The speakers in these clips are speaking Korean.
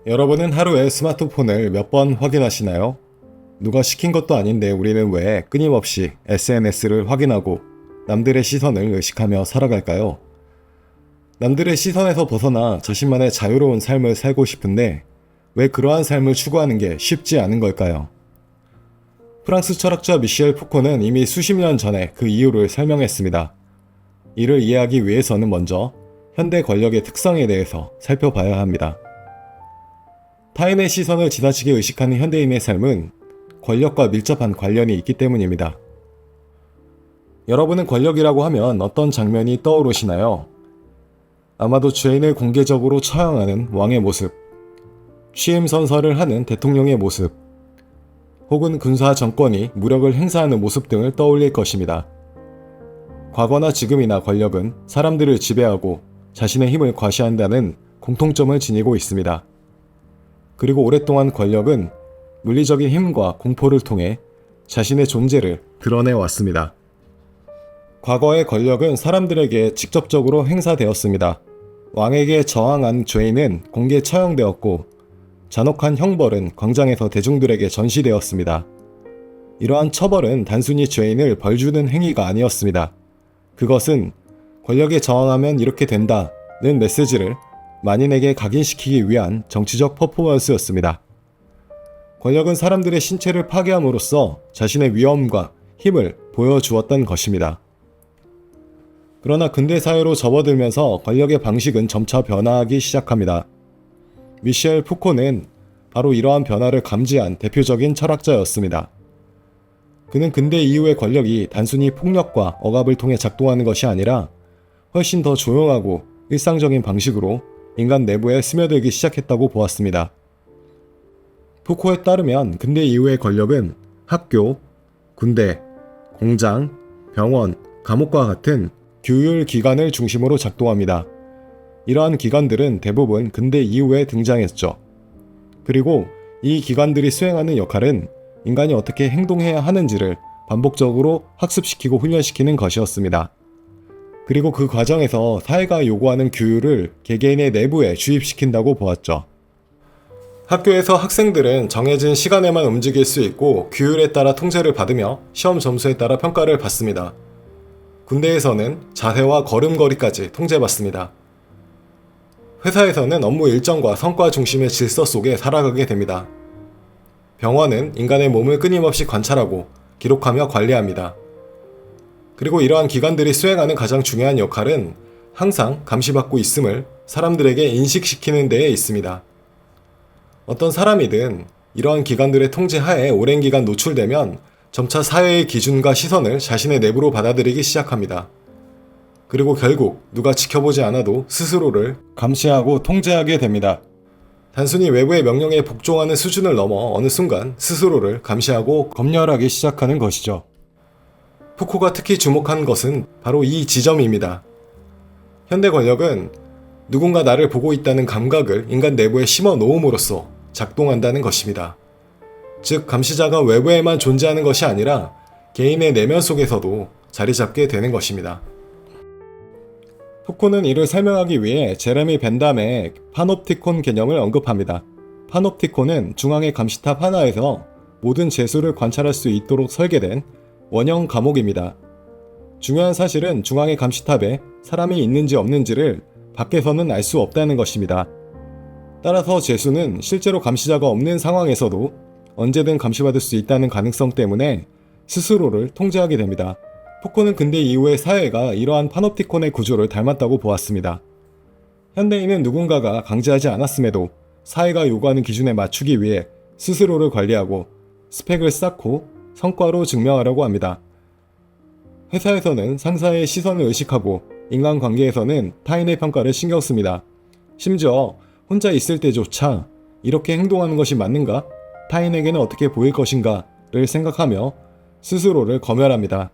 여러분은 하루에 스마트폰을 몇 번 확인하시나요? 누가 시킨 것도 아닌데 우리는 왜 끊임없이 SNS를 확인하고 남들의 시선을 의식하며 살아갈까요? 남들의 시선에서 벗어나 자신만의 자유로운 삶을 살고 싶은데 왜 그러한 삶을 추구하는 게 쉽지 않은 걸까요? 프랑스 철학자 미셸 푸코는 이미 수십 년 전에 그 이유를 설명했습니다. 이를 이해하기 위해서는 먼저 현대 권력의 특성에 대해서 살펴봐야 합니다. 타인의 시선을 지나치게 의식하는 현대인의 삶은 권력과 밀접한 관련이 있기 때문입니다. 여러분은 권력이라고 하면 어떤 장면이 떠오르시나요? 아마도 죄인을 공개적으로 처형하는 왕의 모습, 취임 선서를 하는 대통령의 모습, 혹은 군사 정권이 무력을 행사하는 모습 등을 떠올릴 것입니다. 과거나 지금이나 권력은 사람들을 지배하고 자신의 힘을 과시한다는 공통점을 지니고 있습니다. 그리고 오랫동안 권력은 물리적인 힘과 공포를 통해 자신의 존재를 드러내왔습니다. 과거의 권력은 사람들에게 직접적으로 행사되었습니다. 왕에게 저항한 죄인은 공개 처형되었고 잔혹한 형벌은 광장에서 대중들에게 전시되었습니다. 이러한 처벌은 단순히 죄인을 벌주는 행위가 아니었습니다. 그것은 권력에 저항하면 이렇게 된다는 메시지를 만인에게 각인시키기 위한 정치적 퍼포먼스였습니다. 권력은 사람들의 신체를 파괴함으로써 자신의 위엄과 힘을 보여주었던 것입니다. 그러나 근대 사회로 접어들면서 권력의 방식은 점차 변화하기 시작합니다. 미셸 푸코는 바로 이러한 변화를 감지한 대표적인 철학자였습니다. 그는 근대 이후의 권력이 단순히 폭력과 억압을 통해 작동하는 것이 아니라 훨씬 더 조용하고 일상적인 방식으로 인간 내부에 스며들기 시작했다고 보았습니다. 푸코에 따르면 근대 이후의 권력은 학교, 군대, 공장, 병원, 감옥과 같은 규율 기관을 중심으로 작동합니다. 이러한 기관들은 대부분 근대 이후에 등장했죠. 그리고 이 기관들이 수행하는 역할은 인간이 어떻게 행동해야 하는지를 반복적으로 학습시키고 훈련시키는 것이었습니다. 그리고 그 과정에서 사회가 요구하는 규율을 개개인의 내부에 주입시킨다고 보았죠. 학교에서 학생들은 정해진 시간에만 움직일 수 있고 규율에 따라 통제를 받으며 시험 점수에 따라 평가를 받습니다. 군대에서는 자세와 걸음걸이까지 통제받습니다. 회사에서는 업무 일정과 성과 중심의 질서 속에 살아가게 됩니다. 병원은 인간의 몸을 끊임없이 관찰하고 기록하며 관리합니다. 그리고 이러한 기관들이 수행하는 가장 중요한 역할은 항상 감시받고 있음을 사람들에게 인식시키는 데에 있습니다. 어떤 사람이든 이러한 기관들의 통제 하에 오랜 기간 노출되면 점차 사회의 기준과 시선을 자신의 내부로 받아들이기 시작합니다. 그리고 결국 누가 지켜보지 않아도 스스로를 감시하고 통제하게 됩니다. 단순히 외부의 명령에 복종하는 수준을 넘어 어느 순간 스스로를 감시하고 검열하기 시작하는 것이죠. 푸코가 특히 주목한 것은 바로 이 지점입니다. 현대 권력은 누군가 나를 보고 있다는 감각을 인간 내부에 심어 놓음으로써 작동한다는 것입니다. 즉, 감시자가 외부에만 존재하는 것이 아니라 개인의 내면 속에서도 자리 잡게 되는 것입니다. 푸코는 이를 설명하기 위해 제레미 벤담의 파놉티콘 개념을 언급합니다. 파놉티콘은 중앙의 감시탑 하나에서 모든 재수를 관찰할 수 있도록 설계된 원형 감옥입니다. 중요한 사실은 중앙의 감시탑에 사람이 있는지 없는지를 밖에서는 알 수 없다는 것입니다. 따라서 재수는 실제로 감시자가 없는 상황에서도 언제든 감시받을 수 있다는 가능성 때문에 스스로를 통제하게 됩니다. 푸코는 근대 이후의 사회가 이러한 파놉티콘의 구조를 닮았다고 보았습니다. 현대인은 누군가가 강제하지 않았음에도 사회가 요구하는 기준에 맞추기 위해 스스로를 관리하고 스펙을 쌓고 성과로 증명하려고 합니다. 회사에서는 상사의 시선을 의식하고 인간관계에서는 타인의 평가를 신경 씁니다. 심지어 혼자 있을 때조차 이렇게 행동하는 것이 맞는가? 타인에게는 어떻게 보일 것인가를 생각하며 스스로를 검열합니다.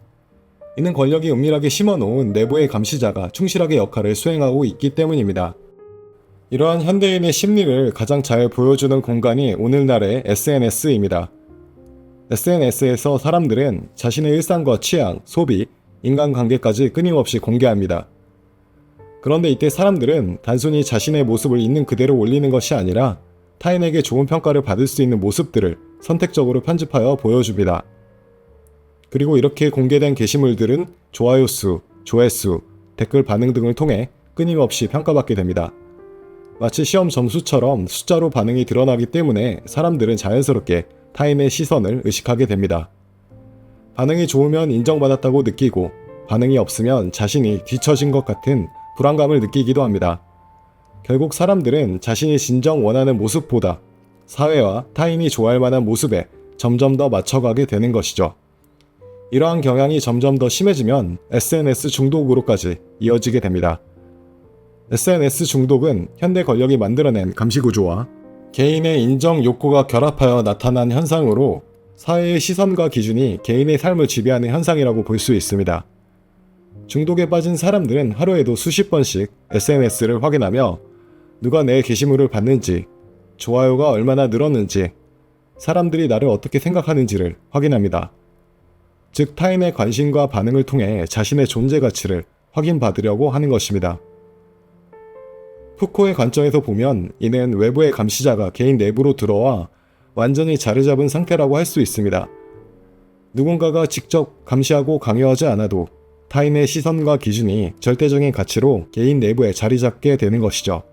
이는 권력이 은밀하게 심어놓은 내부의 감시자가 충실하게 역할을 수행하고 있기 때문입니다. 이러한 현대인의 심리를 가장 잘 보여주는 공간이 오늘날의 SNS입니다. SNS에서 사람들은 자신의 일상과 취향, 소비, 인간관계까지 끊임없이 공개합니다. 그런데 이때 사람들은 단순히 자신의 모습을 있는 그대로 올리는 것이 아니라 타인에게 좋은 평가를 받을 수 있는 모습들을 선택적으로 편집하여 보여줍니다. 그리고 이렇게 공개된 게시물들은 좋아요 수, 조회수, 댓글 반응 등을 통해 끊임없이 평가받게 됩니다. 마치 시험 점수처럼 숫자로 반응이 드러나기 때문에 사람들은 자연스럽게 타인의 시선을 의식하게 됩니다. 반응이 좋으면 인정받았다고 느끼고 반응이 없으면 자신이 뒤처진 것 같은 불안감을 느끼기도 합니다. 결국 사람들은 자신이 진정 원하는 모습보다 사회와 타인이 좋아할 만한 모습에 점점 더 맞춰가게 되는 것이죠. 이러한 경향이 점점 더 심해지면 SNS 중독으로까지 이어지게 됩니다. SNS 중독은 현대 권력이 만들어낸 감시구조와 개인의 인정 욕구가 결합하여 나타난 현상으로 사회의 시선과 기준이 개인의 삶을 지배하는 현상이라고 볼 수 있습니다. 중독에 빠진 사람들은 하루에도 수십 번씩 SNS를 확인하며 누가 내 게시물을 봤는지, 좋아요가 얼마나 늘었는지, 사람들이 나를 어떻게 생각하는지를 확인합니다. 즉 타인의 관심과 반응을 통해 자신의 존재 가치를 확인받으려고 하는 것입니다. 푸코의 관점에서 보면 이는 외부의 감시자가 개인 내부로 들어와 완전히 자리 잡은 상태라고 할 수 있습니다. 누군가가 직접 감시하고 강요하지 않아도 타인의 시선과 기준이 절대적인 가치로 개인 내부에 자리 잡게 되는 것이죠.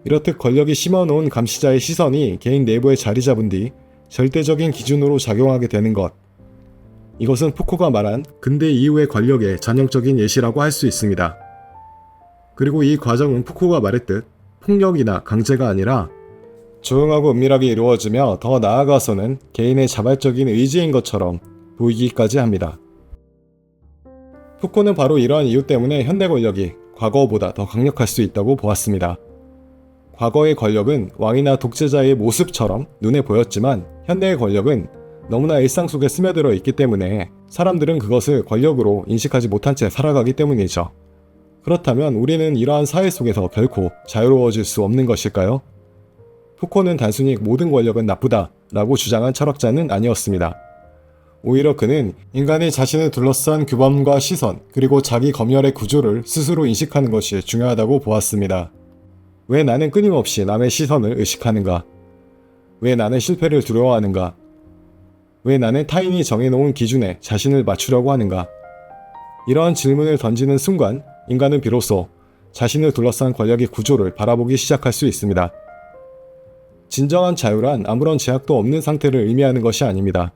이렇듯 권력이 심어놓은 감시자의 시선이 개인 내부에 자리 잡은 뒤 절대적인 기준으로 작용하게 되는 것. 이것은 푸코가 말한 근대 이후의 권력의 전형적인 예시라고 할 수 있습니다. 그리고 이 과정은 푸코가 말했듯 폭력이나 강제가 아니라 조용하고 은밀하게 이루어지며 더 나아가서는 개인의 자발적인 의지인 것처럼 보이기까지 합니다. 푸코는 바로 이러한 이유 때문에 현대 권력이 과거보다 더 강력할 수 있다고 보았습니다. 과거의 권력은 왕이나 독재자의 모습처럼 눈에 보였지만 현대의 권력은 너무나 일상 속에 스며들어 있기 때문에 사람들은 그것을 권력으로 인식하지 못한 채 살아가기 때문이죠. 그렇다면 우리는 이러한 사회 속에서 결코 자유로워질 수 없는 것일까요? 푸코는 단순히 모든 권력은 나쁘다 라고 주장한 철학자는 아니었습니다. 오히려 그는 인간이 자신을 둘러싼 규범과 시선 그리고 자기 검열의 구조를 스스로 인식하는 것이 중요하다고 보았습니다. 왜 나는 끊임없이 남의 시선을 의식하는가? 왜 나는 실패를 두려워하는가? 왜 나는 타인이 정해놓은 기준에 자신을 맞추려고 하는가? 이러한 질문을 던지는 순간 인간은 비로소 자신을 둘러싼 권력의 구조를 바라보기 시작할 수 있습니다. 진정한 자유란 아무런 제약도 없는 상태를 의미하는 것이 아닙니다.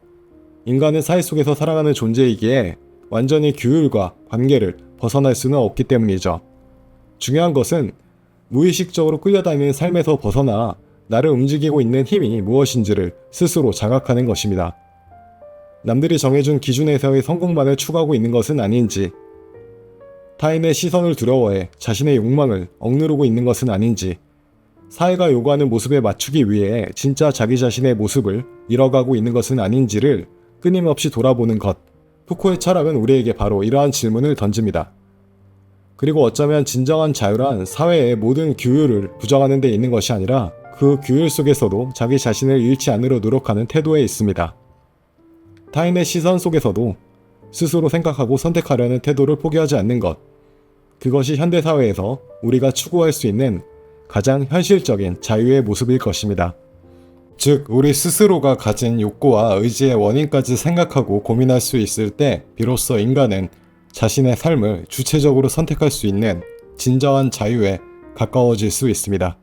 인간은 사회 속에서 살아가는 존재이기에 완전히 규율과 관계를 벗어날 수는 없기 때문이죠. 중요한 것은 무의식적으로 끌려다니는 삶에서 벗어나 나를 움직이고 있는 힘이 무엇인지를 스스로 자각하는 것입니다. 남들이 정해준 기준에서의 성공만을 추구하고 있는 것은 아닌지, 타인의 시선을 두려워해 자신의 욕망을 억누르고 있는 것은 아닌지, 사회가 요구하는 모습에 맞추기 위해 진짜 자기 자신의 모습을 잃어가고 있는 것은 아닌지를 끊임없이 돌아보는 것. 푸코의 철학은 우리에게 바로 이러한 질문을 던집니다. 그리고 어쩌면 진정한 자유란 사회의 모든 규율을 부정하는 데 있는 것이 아니라 그 규율 속에서도 자기 자신을 잃지 않으려 노력하는 태도에 있습니다. 타인의 시선 속에서도 스스로 생각하고 선택하려는 태도를 포기하지 않는 것. 그것이 현대사회에서 우리가 추구할 수 있는 가장 현실적인 자유의 모습일 것입니다. 즉, 우리 스스로가 가진 욕구와 의지의 원인까지 생각하고 고민할 수 있을 때 비로소 인간은 자신의 삶을 주체적으로 선택할 수 있는 진정한 자유에 가까워질 수 있습니다.